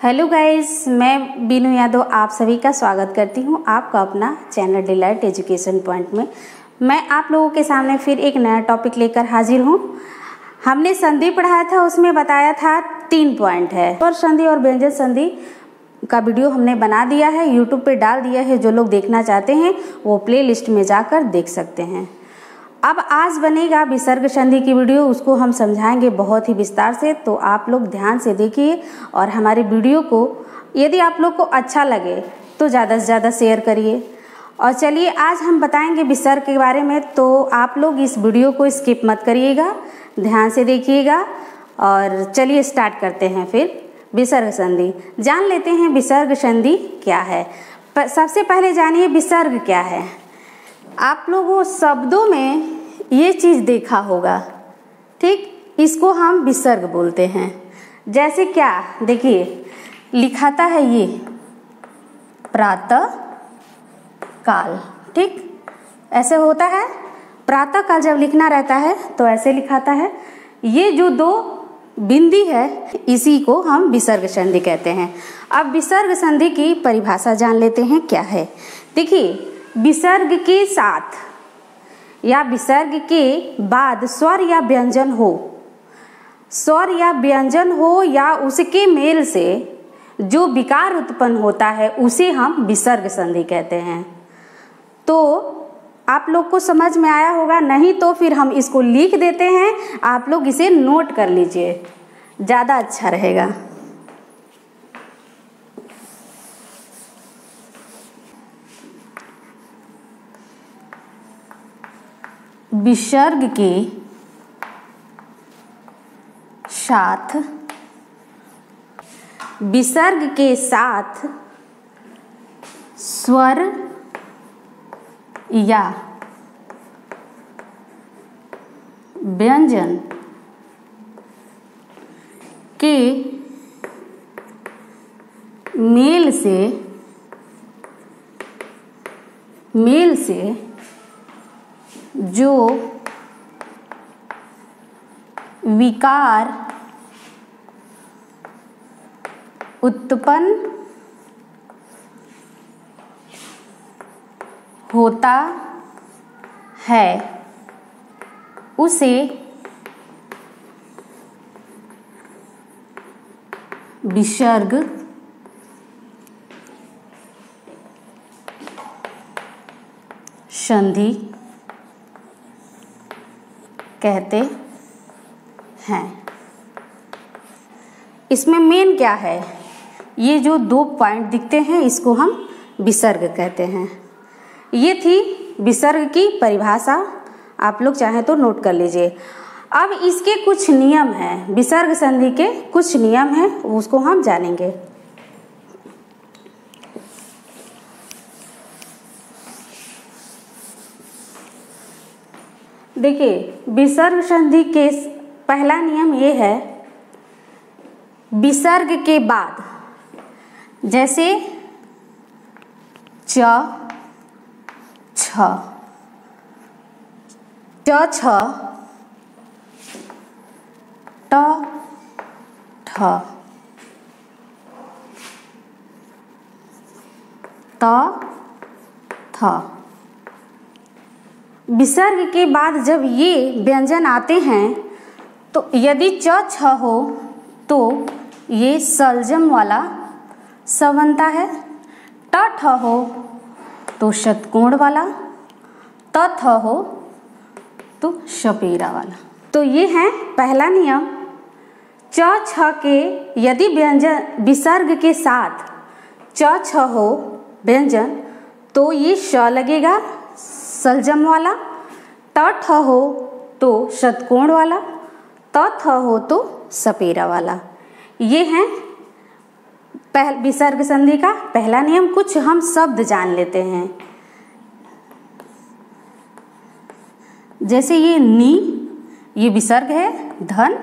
Hello guys, मैं बीनू यादव आप सभी का स्वागत करती हूं आपका अपना चैनल डिलाइट एजुकेशन पॉइंट में। मैं आप लोगों के सामने फिर एक नया टॉपिक लेकर हाजिर हूं। हमने संधि पढ़ाया था, उसमें बताया था 3 पॉइंट है। स्वर संधि और व्यंजन संधि का वीडियो हमने बना दिया है, यूट्यूब पे डाल दिया है। जो लोग देखना चाहते हैं वो प्ले लिस्ट में जाकर देख सकते हैं। अब आज बनेगा विसर्ग संधि की वीडियो, उसको हम समझाएंगे बहुत ही विस्तार से। तो आप लोग ध्यान से देखिए और हमारे वीडियो को यदि आप लोग को अच्छा लगे तो ज़्यादा से ज़्यादा शेयर करिए। और चलिए आज हम बताएंगे विसर्ग के बारे में, तो आप लोग इस वीडियो को स्किप मत करिएगा, ध्यान से देखिएगा। और चलिए स्टार्ट करते हैं फिर विसर्ग संधि। जान लेते हैं विसर्ग संधि क्या है। सबसे पहले जानिए विसर्ग क्या है। आप लोगों शब्दों में ये चीज़ देखा होगा, ठीक, इसको हम विसर्ग बोलते हैं। जैसे क्या, देखिए लिखाता है ये प्रातः काल, ठीक, ऐसे होता है। प्रातः काल जब लिखना रहता है तो ऐसे लिखाता है। ये जो 2 बिंदी है इसी को हम विसर्ग संधि कहते हैं। अब विसर्ग संधि की परिभाषा जान लेते हैं क्या है। देखिए, विसर्ग के साथ या विसर्ग के बाद स्वर या व्यंजन हो, स्वर या व्यंजन हो या उसके मेल से जो विकार उत्पन्न होता है उसे हम विसर्ग संधि कहते हैं। तो आप लोग को समझ में आया होगा, नहीं तो फिर हम इसको लिख देते हैं, आप लोग इसे नोट कर लीजिए, ज़्यादा अच्छा रहेगा। विसर्ग के साथ, विसर्ग के साथ स्वर या व्यंजन के मेल से जो विकार उत्पन्न होता है उसे विसर्ग संधि कहते हैं। इसमें मेन क्या है, ये जो 2 पॉइंट दिखते हैं इसको हम विसर्ग कहते हैं। ये थी विसर्ग की परिभाषा, आप लोग चाहें तो नोट कर लीजिए। अब इसके कुछ नियम हैं, विसर्ग संधि के कुछ नियम हैं, उसको हम जानेंगे। देखिए, विसर्ग संधि के पहला नियम ये है, विसर्ग के बाद जैसे च छ, च छ, ट ठ, त थ। विसर्ग के बाद जब ये व्यंजन आते हैं तो यदि च छ हो तो ये सलजम वाला स बनता है, ट ठ हो तो षटकोण वाला, त थ हो तो शपेरा वाला। तो ये है पहला नियम। च छ के यदि व्यंजन विसर्ग के साथ च छ हो व्यंजन तो ये श लगेगा सलजम वाला, ट ठ हो तो षटकोण वाला, त थ हो तो सपेरा वाला। ये है विसर्ग संधि का पहला नियम। कुछ हम शब्द जान लेते हैं, जैसे ये नी, ये विसर्ग है, धन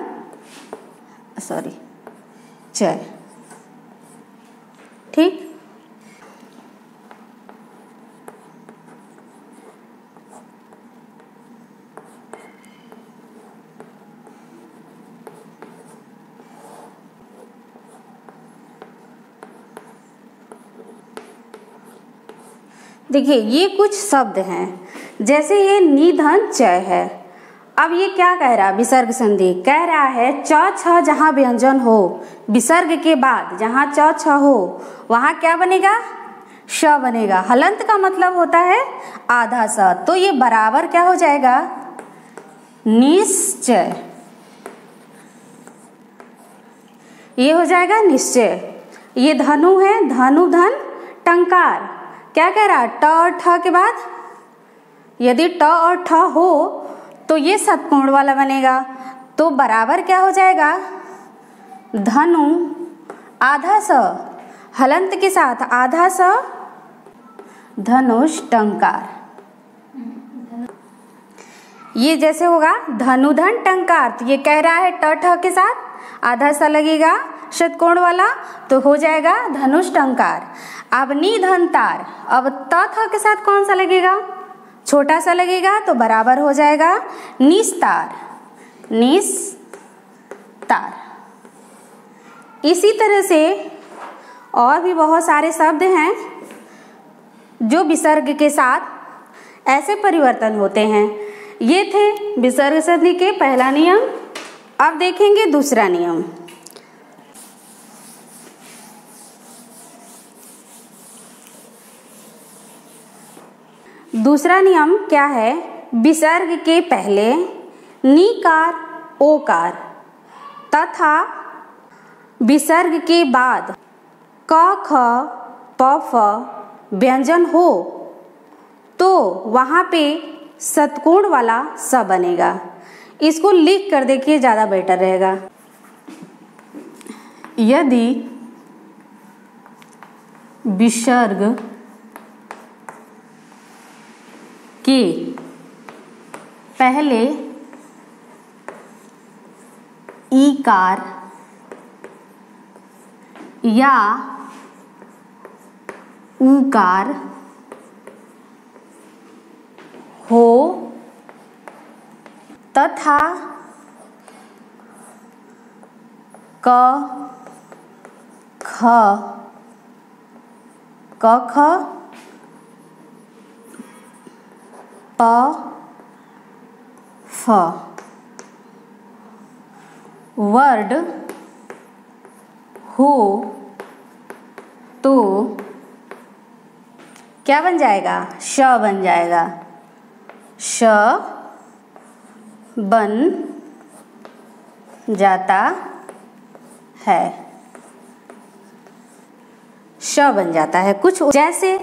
चय, ठीक। देखिए ये कुछ शब्द हैं, जैसे ये निधन चय है। अब ये क्या कह रहा है, विसर्ग संधि कह रहा है च छ जहाँ व्यंजन हो, विसर्ग के बाद जहाँ च छ हो वहाँ क्या बनेगा, श बनेगा। हलंत का मतलब होता है आधा स, तो ये बराबर क्या हो जाएगा, निश्चय। ये हो जाएगा निश्चय। ये धनु है, धनु धन टंकार, क्या कह रहा है, ट और ठ के बाद यदि ट और ठ हो तो ये षटकोण वाला बनेगा, तो बराबर क्या हो जाएगा, धनु आधा स, हलंत के साथ आधा स, धनुष टंकार। ये जैसे होगा धनुधन टंकार, तो ये कह रहा है ट ठ के साथ आधा सा लगेगा षटकोण वाला, तो हो जाएगा धनुष टंकार। अब निधन तार, अब त थ के साथ कौन सा लगेगा, छोटा सा लगेगा, तो बराबर हो जाएगा निस्तार, निस्तार। इसी तरह से और भी बहुत सारे शब्द हैं जो विसर्ग के साथ ऐसे परिवर्तन होते हैं। ये थे विसर्ग संधि के पहला नियम। अब देखेंगे दूसरा नियम। दूसरा नियम क्या है, विसर्ग के पहले नीकार ओकार तथा विसर्ग के बाद क ख प फ व्यंजन हो तो वहाँ पे षटकोण वाला स बनेगा। इसको लिख कर देखिए, ज़्यादा बेटर रहेगा। यदि विसर्ग के पहले ईकार या ऊकार हो तथा क ख प फ वर्ड हो तो क्या बन जाएगा, श बन जाएगा, श बन जाता है, श बन जाता है। कुछ जैसे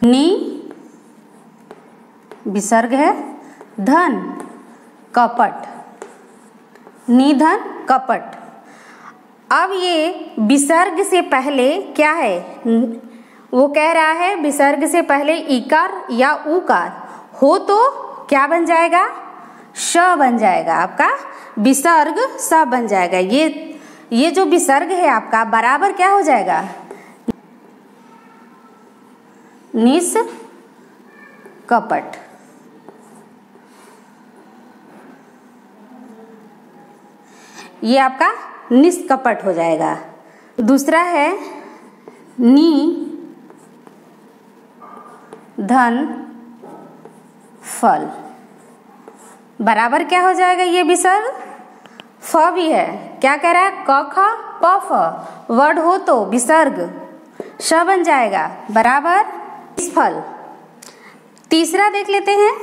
नी विसर्ग है, धन कपट, निधन कपट। अब ये विसर्ग से पहले क्या है, वो कह रहा है विसर्ग से पहले इकार या उकार हो तो क्या बन जाएगा, श बन जाएगा, आपका विसर्ग स बन जाएगा। ये जो विसर्ग है आपका बराबर क्या हो जाएगा, निस कपट। ये आपका निष्कपट हो जाएगा। दूसरा है नी धन फल, बराबर क्या हो जाएगा, ये विसर्ग फ भी है, क्या कह रहा है, क ख प फ वर्ड हो तो विसर्ग श बन जाएगा, बराबर फल। तीसरा देख लेते हैं,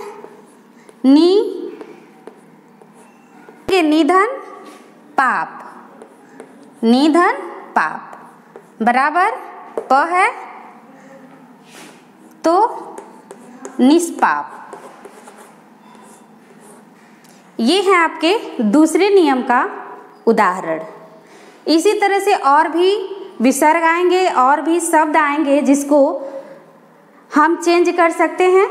निधन पाप, निधन पाप बराबर प है तो निष्पाप। ये है आपके दूसरे नियम का उदाहरण। इसी तरह से और भी विसर्ग आएंगे और भी शब्द आएंगे जिसको हम चेंज कर सकते हैं।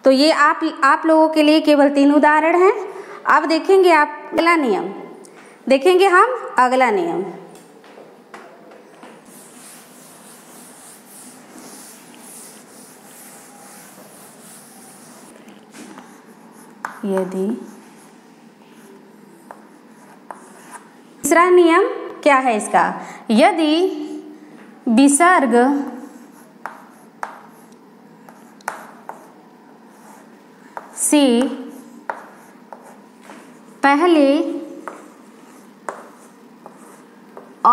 तो ये आप लोगों के लिए केवल 3 उदाहरण हैं। अब देखेंगे आप अगला नियम, देखेंगे हम अगला नियम। यदि तीसरा नियम क्या है इसका? यदि विसर्ग से पहले अ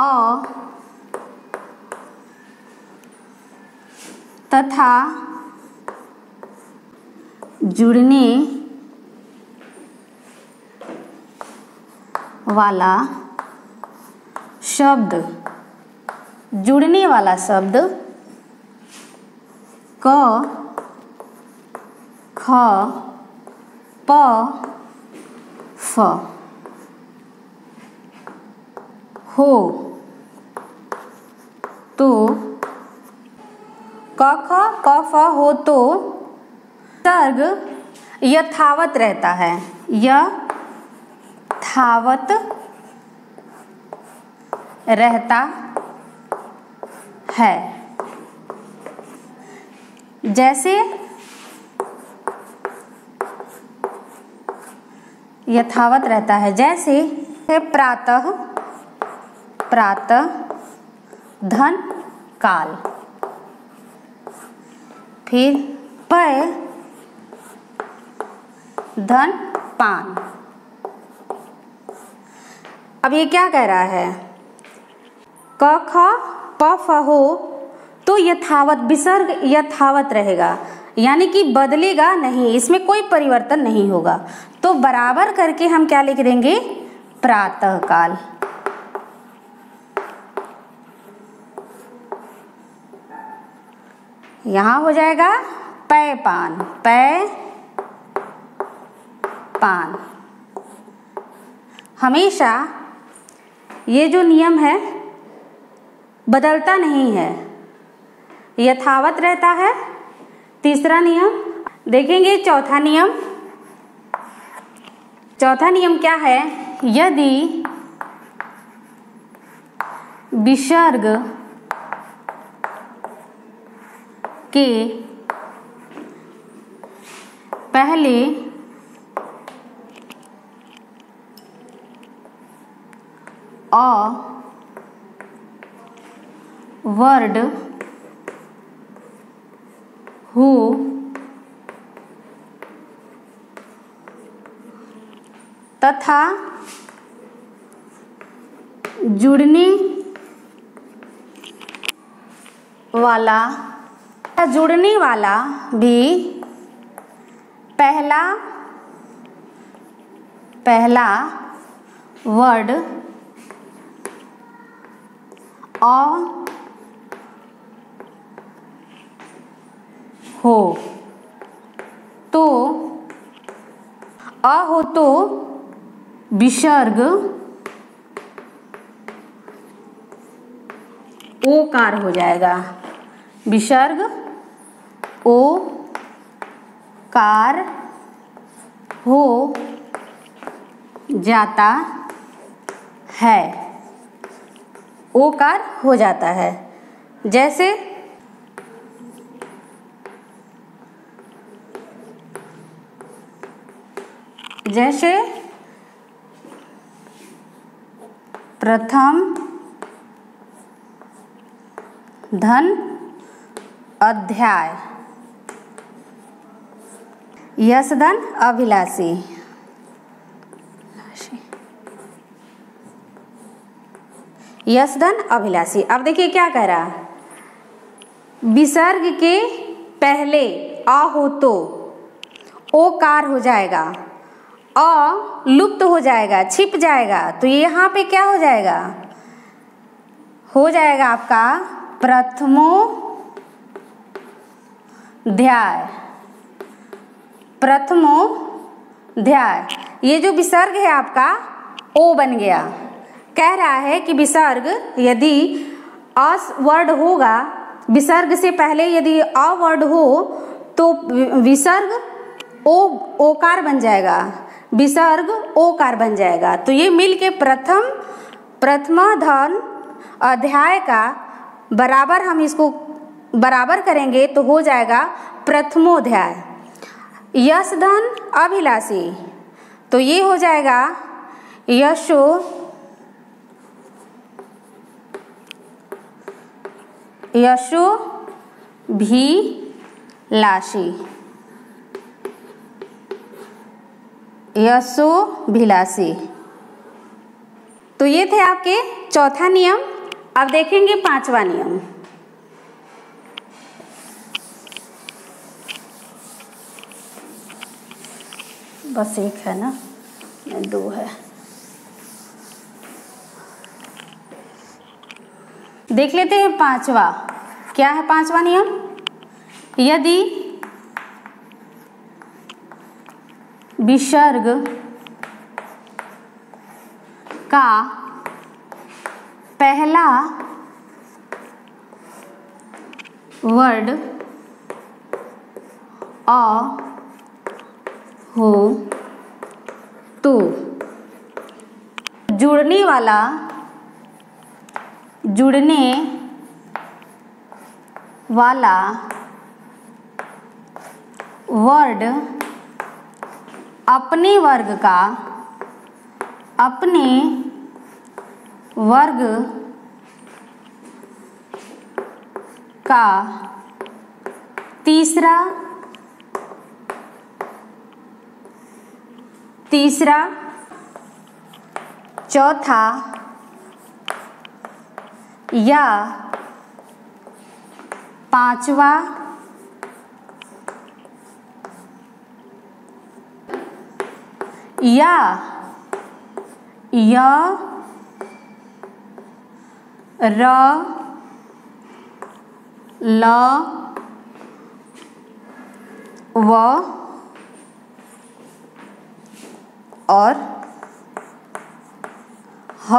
तथा जुड़ने वाला शब्द क ख प फ हो तो क ख प फ हो तो विसर्ग यथावत रहता है, यथावत रहता है। जैसे यथावत रहता है, जैसे प्रातः, प्रातः, धन, काल। फिर पय, धन, पान। अब ये क्या कह रहा है? क ख प फ हो तो यथावत, विसर्ग यथावत रहेगा, यानी कि बदलेगा नहीं, इसमें कोई परिवर्तन नहीं होगा। तो बराबर करके हम क्या लिख देंगे? प्रातः काल। यहाँ हो जाएगा पै पान, पै पान। हमेशा ये जो नियम है बदलता नहीं है, यथावत रहता है। तीसरा नियम देखेंगे। चौथा नियम, चौथा नियम क्या है? यदि विसर्ग के पहले अ वर्ड हो तथा जुड़ने वाला भी पहला वर्ड अ हो तो विसर्ग ओकार हो जाएगा, विसर्ग ओकार हो जाता है, ओकार हो जाता है। जैसे प्रथम धन अध्याय, यशधन अभिलाषी। यशधन अभिलाषी। अब देखिए क्या कह रहा है? विसर्ग के पहले अ हो तो ओकार हो जाएगा, अ लुप्त हो जाएगा, छिप जाएगा। तो यहाँ पे क्या हो जाएगा? हो जाएगा आपका प्रथमोध्याय, प्रथमोध्याय। ये जो विसर्ग है आपका ओ बन गया। कह रहा है कि विसर्ग यदि अ वर्ड होगा, विसर्ग से पहले यदि अ वर्ड हो तो विसर्ग ओकार बन जाएगा, विसर्ग ओकार बन जाएगा। तो ये मिलके प्रथमा धन अध्याय का बराबर, हम इसको बराबर करेंगे तो हो जाएगा प्रथमोध्याय। यशधन अभिलाषी, तो ये हो जाएगा यशोभिलाषी, यशोभिलाषी। तो ये थे आपके चौथा नियम। अब देखेंगे पांचवा नियम। बस एक है ना, दो है। देख लेते हैं पांचवा। क्या है पांचवा नियम? यदि विसर्ग का पहला वर्ड अ हो तो जुड़ने वाला वर्ड अपने वर्ग का तीसरा चौथा या पांचवा या य र ल व और ह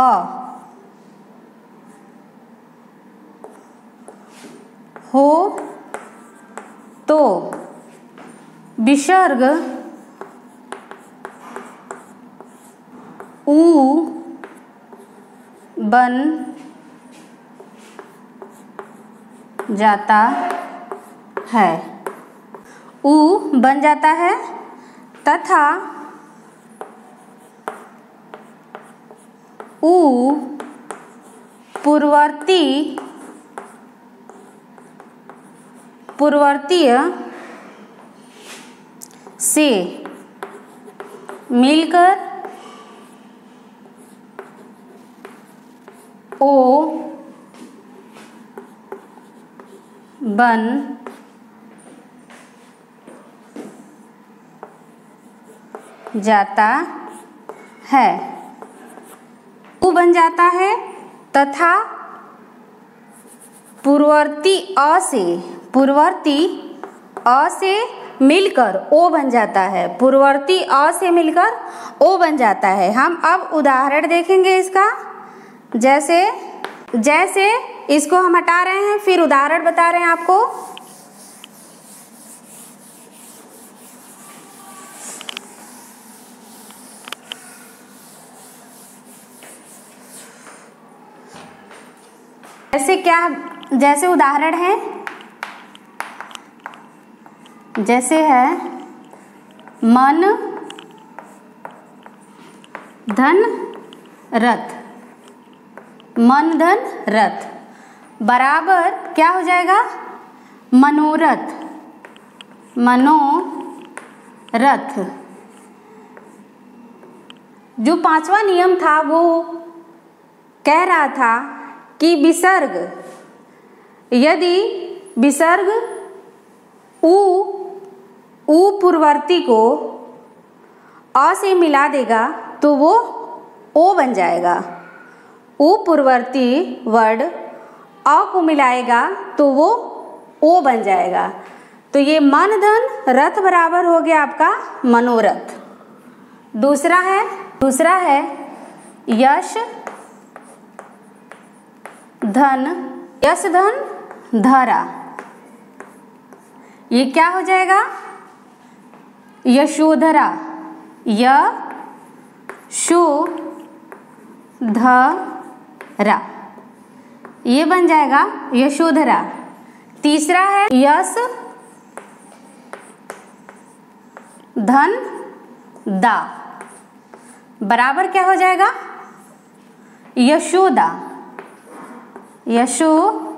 हो तो विसर्ग ऊ बन जाता है, ऊ बन जाता है तथा ऊ पूर्ववर्तीय से मिलकर ओ बन जाता है, ऊ बन जाता है तथा पूर्ववर्ती अ से मिलकर ओ बन जाता है, पूर्ववर्ती अ से मिलकर ओ बन जाता है। हम अब उदाहरण देखेंगे इसका। जैसे इसको हम हटा रहे हैं, फिर उदाहरण बता रहे हैं आपको। जैसे उदाहरण है, जैसे है मन धन रथ, मन धन रथ बराबर क्या हो जाएगा? मनोरथ, मनोरथ। जो पांचवा नियम था वो कह रहा था कि विसर्ग, यदि विसर्ग ऊ पूर्ववर्ती को अ से मिला देगा तो वो ओ बन जाएगा। ऊ पूर्ववर्ती वर्ड अ को मिलाएगा तो वो ओ बन जाएगा। तो ये मन धन रथ बराबर हो गया आपका मनोरथ। दूसरा है यश धन धरा। ये क्या हो जाएगा? यशोधरा, यशोधरा, ये बन जाएगा यशोधरा। तीसरा है यश धन दा, बराबर क्या हो जाएगा? यशोदा, यशोदा।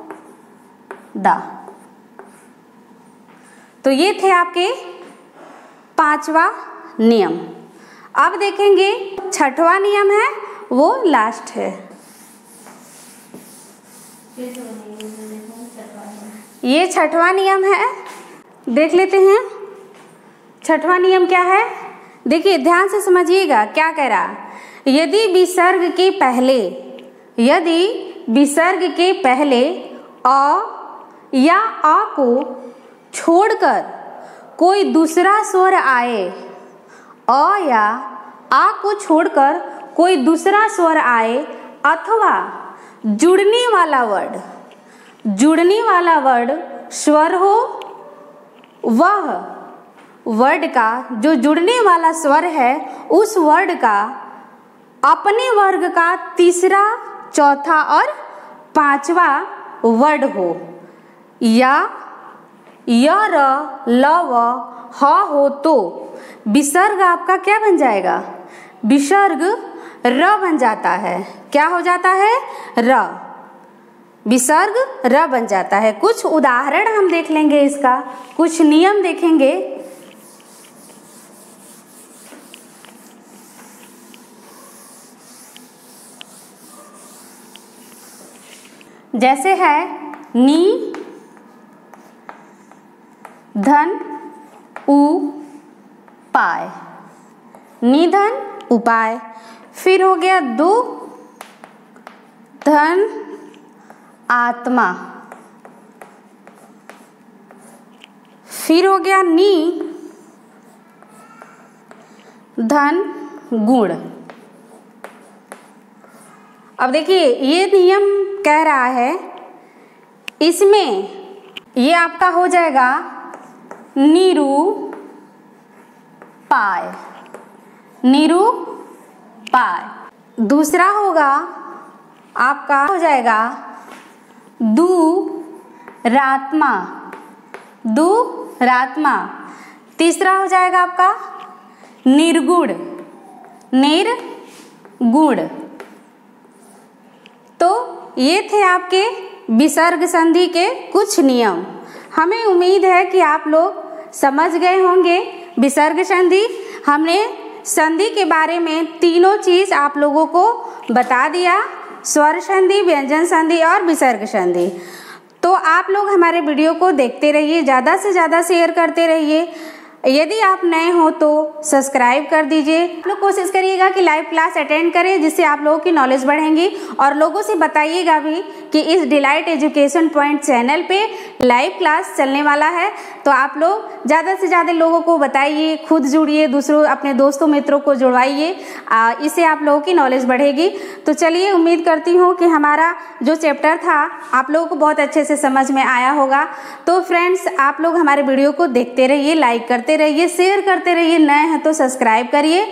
दा। तो ये थे आपके 5वां नियम। अब देखेंगे 6वां नियम है, वो लास्ट है। ये 6वां नियम है, देख लेते हैं। 6वां नियम क्या है? देखिए ध्यान से समझिएगा क्या कह रहा। यदि विसर्ग के पहले अ या आ को छोड़कर कोई दूसरा स्वर आए, अ या आ को छोड़कर कोई दूसरा स्वर आए, अथवा जुड़ने वाला वर्ड स्वर हो, वह वर्ड का जो जुड़ने वाला स्वर है उस वर्ड का अपने वर्ग का तीसरा, चौथा और 5वां वर्ड हो, या य, र, ल, व, ह हो, तो विसर्ग आपका क्या बन जाएगा? विसर्ग र बन जाता है। क्या हो जाता है? र। विसर्ग र बन जाता है। कुछ उदाहरण हम देख लेंगे, इसका कुछ नियम देखेंगे। जैसे है नी धन उ पाय, निधन उपाय। फिर हो गया दो धन आत्मा। फिर हो गया नी धन गुण। अब देखिए ये नियम कह रहा है, इसमें ये आपका हो जाएगा नीरू पाय, नीरू पाय। दूसरा होगा आपका हो जाएगा दू रात्मा, दू रात्मा। तीसरा हो जाएगा आपका निर्गुण, निर्गुण। तो ये थे आपके विसर्ग संधि के कुछ नियम। हमें उम्मीद है कि आप लोग समझ गए होंगे विसर्ग संधि। हमने संधि के बारे में तीनों चीज आप लोगों को बता दिया, स्वर संधि, व्यंजन संधि और विसर्ग संधि। तो आप लोग हमारे वीडियो को देखते रहिए, ज़्यादा से ज़्यादा शेयर करते रहिए। यदि आप नए हो तो सब्सक्राइब कर दीजिए। आप लोग कोशिश करिएगा कि लाइव क्लास अटेंड करें, जिससे आप लोगों की नॉलेज बढ़ेंगी। और लोगों से बताइएगा भी कि इस डिलाइट एजुकेशन पॉइंट चैनल पे लाइव क्लास चलने वाला है। तो आप लोग ज़्यादा से ज़्यादा लोगों को बताइए, खुद जुड़िए, दूसरों अपने दोस्तों मित्रों को जुड़वाइए, इससे आप लोगों की नॉलेज बढ़ेगी। तो चलिए, उम्मीद करती हूँ कि हमारा जो चैप्टर था आप लोगों को बहुत अच्छे से समझ में आया होगा। तो फ्रेंड्स, आप लोग हमारे वीडियो को देखते रहिए, लाइक करते रहिए, शेयर करते रहिए। नए हैं तो सब्सक्राइब करिए।